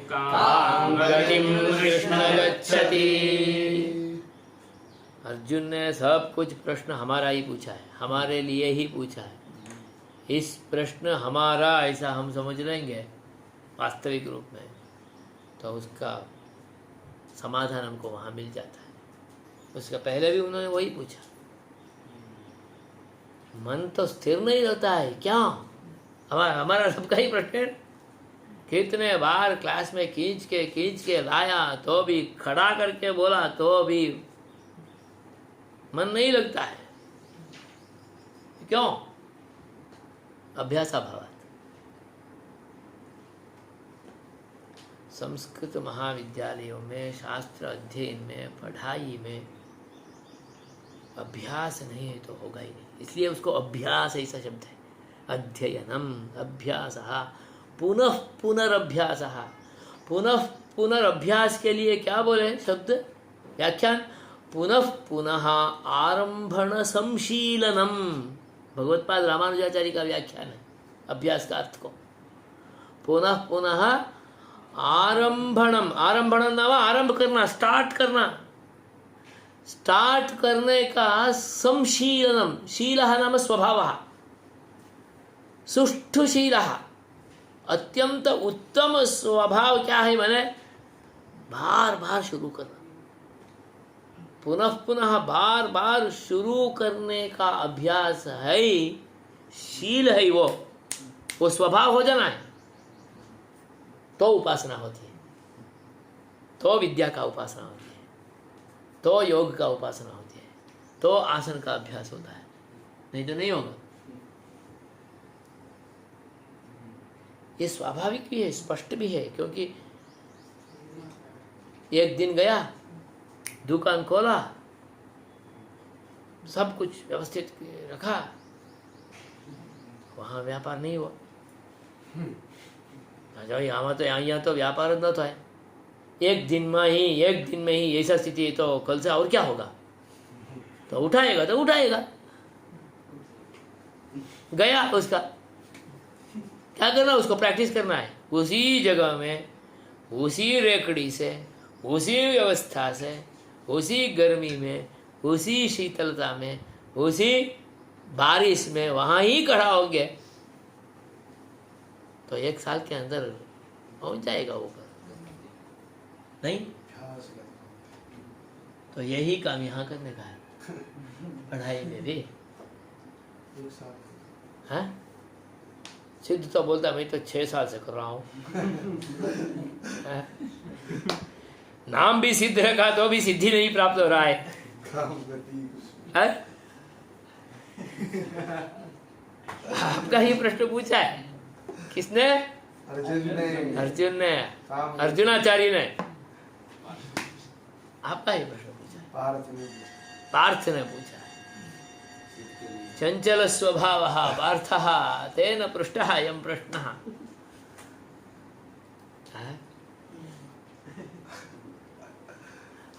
[SPEAKER 1] कां गतिं कृष्ण गच्छति। अर्जुन ने सब कुछ प्रश्न हमारा ही पूछा है, हमारे लिए ही पूछा है। इस प्रश्न हमारा ऐसा हम समझ लेंगे वास्तविक रूप में, तो उसका समाधान हमको वहाँ मिल जाता है। उसका पहले भी उन्होंने वही पूछा। मन तो स्थिर नहीं रहता है क्या? हमारा सबका ही प्रश्न है। कितने बार क्लास में खींच के लाया तो भी, खड़ा करके बोला तो भी मन नहीं लगता है। क्यों? अभ्यासाभावात्। संस्कृत महाविद्यालयों में, शास्त्र अध्ययन में, पढ़ाई में अभ्यास नहीं है तो होगा ही नहीं। इसलिए उसको अभ्यास ऐसा शब्द है। अध्ययनम अभ्यासः पुनः पुनरभ्यासः। पुनः पुनरभ्यास के लिए क्या बोले शब्द व्याख्यान? पुनः पुनः आरंभण संशीलनम। भगवत्पाद रामानुजाचार्य का व्याख्यान है अभ्यास का अर्थ को। पुनः पुनः आरंभणम। आरंभणम नाम आरंभ करना, स्टार्ट करना। स्टार्ट करने का संशीलनम। शीलः नाम स्वभावः। सुष्ठुशीलः, अत्यंत उत्तम स्वभाव क्या है? माने बार बार शुरू करना, पुनः पुनः बार बार शुरू करने का अभ्यास है, शील है वो स्वभाव हो जाना है, तो उपासना होती है, तो विद्या का उपासना होती है, तो योग का उपासना होती है, तो आसन का अभ्यास होता है, नहीं तो नहीं होगा। ये स्वाभाविक भी है, स्पष्ट भी है, क्योंकि एक दिन गया, दुकान खोला, सब कुछ व्यवस्थित रखा, वहाँ व्यापार नहीं हुआ। यहाँ तो व्यापार न तो है। एक दिन में ही ऐसा स्थिति है, तो कल से और क्या होगा? तो उठाएगा। गया उसका क्या करना, उसको प्रैक्टिस करना है उसी जगह में, उसी रेकड़ी से, उसी व्यवस्था से, उसी गर्मी में, उसी शीतलता में, उसी बारिश में वहाँ ही खड़ा हो गया तो 1 साल के अंदर पहुँच जाएगा ऊपर, नहीं? तो यही काम यहाँ करने का है, पढ़ाई में भी। हाँ, सिद्ध तो बोलता मैं तो 6 साल से कर रहा हूँ। नाम भी सिद्ध रखा तो भी सिद्धि नहीं प्राप्त हो रहा है। आपका ही प्रश्न पूछा है, किसने? अर्जुन ने, अर्जुनाचार्य ने आपका ही प्रश्न पूछा, पार्थ ने पूछा। चंचल स्वभावः पार्थः तेन पृष्टः अयं प्रश्नः।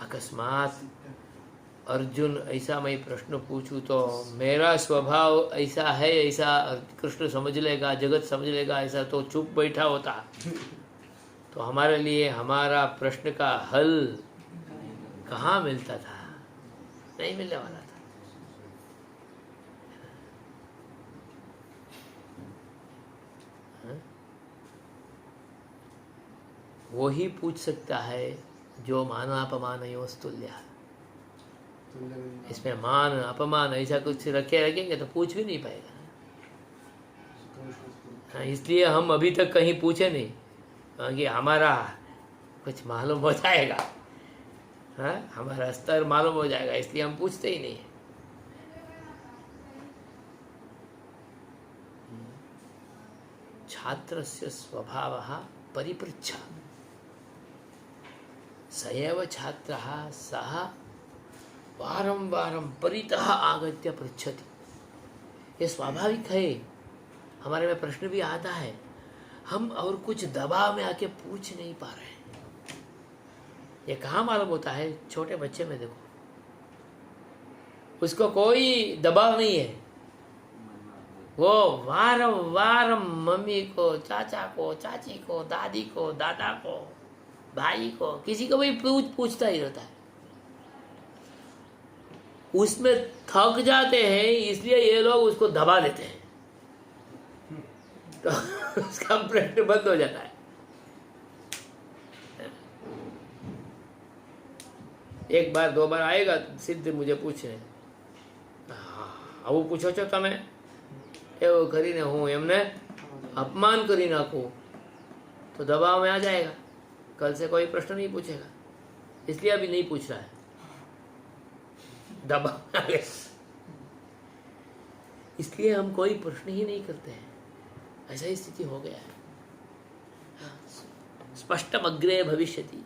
[SPEAKER 1] अकस्मात अर्जुन ऐसा मैं प्रश्न पूछूं तो मेरा स्वभाव ऐसा है, ऐसा कृष्ण समझ लेगा, जगत समझ लेगा, ऐसा तो चुप बैठा होता तो हमारे लिए हमारा प्रश्न का हल कहाँ मिलता था? नहीं मिलने वाला था। वो ही पूछ सकता है जो मानापमानयोस्तुल्य। इसमें मान अपमान ऐसा कुछ रखेंगे तो पूछ भी नहीं पाएगा। हाँ, इसलिए हम अभी तक कहीं पूछे नहीं क्योंकि हमारा कुछ मालूम हो जाएगा। हाँ, हमारा स्तर मालूम हो जाएगा, इसलिए हम पूछते ही नहीं। छात्रस्य स्वभावः परिपृच्छा सएव छात्रः सः वारं वारं परितः आगत्य पृच्छति। ये स्वाभाविक है, हमारे में प्रश्न भी आता है, हम और कुछ दबाव में आके पूछ नहीं पा रहे हैं। ये कहाँ मालूम होता है? छोटे बच्चे में देखो, उसको कोई दबाव नहीं है, वो वारं वारं मम्मी को, चाचा को, चाची को, दादी को, दादा को, भाई को, किसी को भी पूछता ही रहता है। उसमें थक जाते हैं, इसलिए ये लोग उसको दबा देते हैं तो उसका प्रश्न बंद हो जाता है। एक बार 2 बार आएगा सिद्ध मुझे पूछने, આવું પૂછો છો તમે, એવું કરીને હું એમને अपमान કરી નાખું तो दबाव में आ जाएगा, कल से कोई प्रश्न नहीं पूछेगा, इसलिए अभी नहीं पूछ रहा है, दबाव आ गया। इसलिए हम कोई प्रश्न ही नहीं करते हैं, ऐसा ही स्थिति हो गया है। स्पष्टम अग्रे भविष्यति।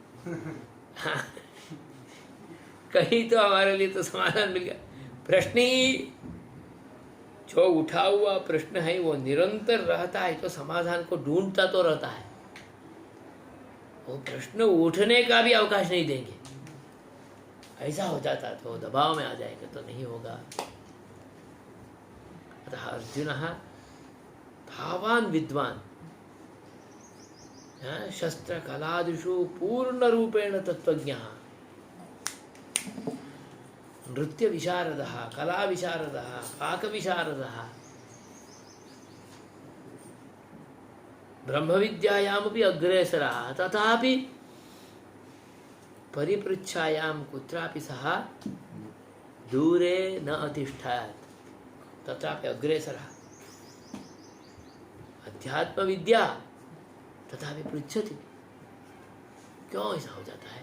[SPEAKER 1] कहीं तो हमारे लिए तो समाधान मिल गया। प्रश्न ही जो उठा हुआ प्रश्न है वो निरंतर रहता है तो समाधान को ढूंढता तो रहता है, वो प्रश्न उठने का भी अवकाश नहीं देंगे। ऐसा हो जाता तो दबाव में आ जाएगा तो नहीं होगा। अतः अर्जुनः भावान विद्वान शस्त्र कलादिषु पूर्ण रूपेण तत्वज्ञः, नृत्य विशारदः, कला विशारदः, पाक विशारदः, ब्रह्म विद्यायामपि अग्रेसरः, तथापि परिपृच्छायां कुत्रापि सः दूरे न अतिष्ठत्, तत्रापि अग्रेसरः। अध्यात्म विद्या तथापि पृच्छति। क्यों ऐसा हो जाता है?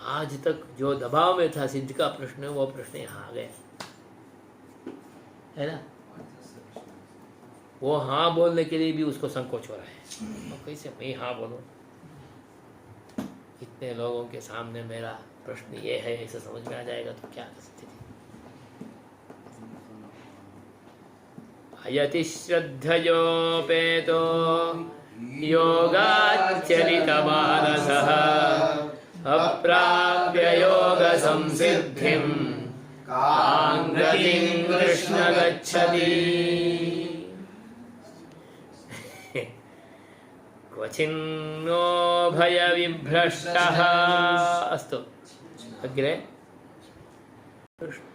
[SPEAKER 1] आज तक जो दबाव में था सिद्ध का प्रश्न, वो प्रश्न यहाँ आ गया है ना। वो हाँ बोलने के लिए भी उसको संकोच हो रहा है, तो कैसे मैं हाँ बोलूं, इतने लोगों के सामने मेरा प्रश्न ये है, ऐसा समझ में आ जाएगा तो क्या स्थिति। अयति श्रद्धयोपेतो योगाच्चलितमानसः अप्राप्य योग संसिद्धिं कां गतिं कृष्ण गच्छति। क्वचिन्नो भयविभ्रष्टः। अस्तु। अग्रे कृष्ण